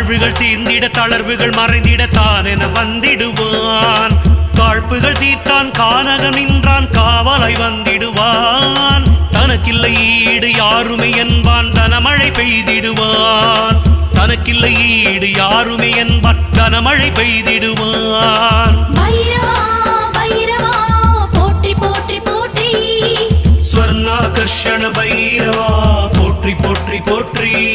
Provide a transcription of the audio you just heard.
தாழ்வுகள் தீர்ந்திட தளர்வுகள் மறைந்திட தானென வந்திடுவான். காழ்ப்புகள் தீர்த்தான் கானகம் நின்றான் காவலாய் வந்திடுவான். தனக்கில்லை ஈடு யாருமே என்பான் தனமழை பெய்திடுவான். தனக்கில்லை ஈடு யாருமே என்பான் தனமழை பெய்திடுவான். ஸ்வர்ணாகர்ஷண பைரவா போற்றி போற்றி போற்றி.